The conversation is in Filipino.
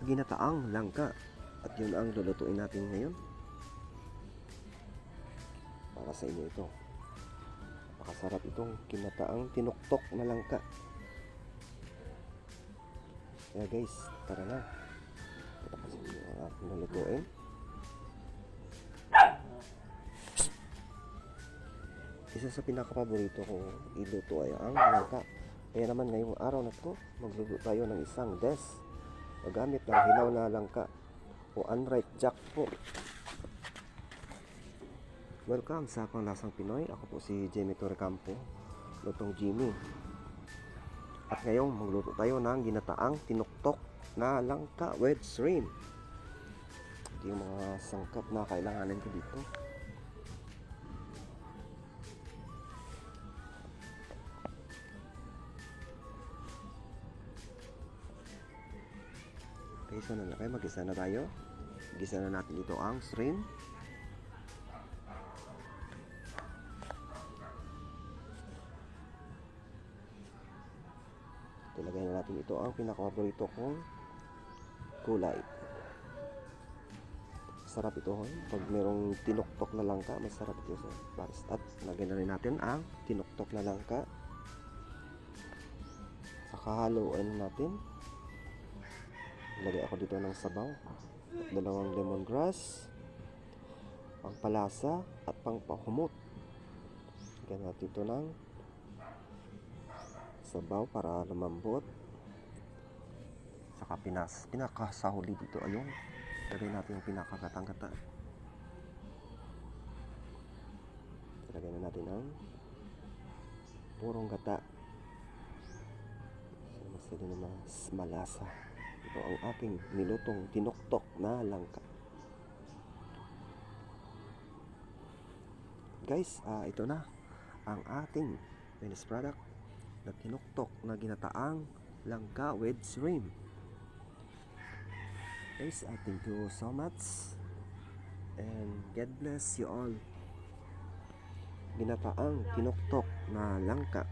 ginataang langka. At yun ang lulutuin natin ngayon. Para sa inyo ito. Napakasarap itong ginataang tinuktok na langka. Kaya guys, tara na. Patapasin nyo ang ating lulutuin. Isa sa pinakapaborito kong iluto ay ang langka. Kaya naman ngayong araw na to, magluluto tayo ng isang des. Magamit ng hilaw na langka o unripe jack po. Welcome sa Panglasang Pinoy. Ako po si Jimmy Torrecampo, lutong Jimmy. At ngayong magluto tayo ng ginataang tinuktok na langka with shrimp. Ito yung mga sangkap na kailanganin ko dito. Okay, so mag-isa na tayo. Gisa na natin ito ang shrimp. Ilagay na natin ito ang pinaka-paborito kong kulay. Sarap ito. Pag merong tinuktok na langka, masarap ito sa pares. At lagyan na rin natin ang tinuktok na langka. Saka haluin natin. Ilagay ako dito ng sabaw. At 2 lemongrass, pangpalasa at pangpahumot. Lagyan natin ito ng sabaw para lumambot. Saka pinakasahuli dito ayun. Lagay natin yung pinakagatang-gata. Lagay na natin ang purong gata. Mas na mas malasa. Ito ang aking nilutong tinuktok na langka. Guys, ito na ang ating finished product na tinuktok na ginataang langka with shrimp. Guys, thank you so much and God bless you all. Ginataang tinuktok na langka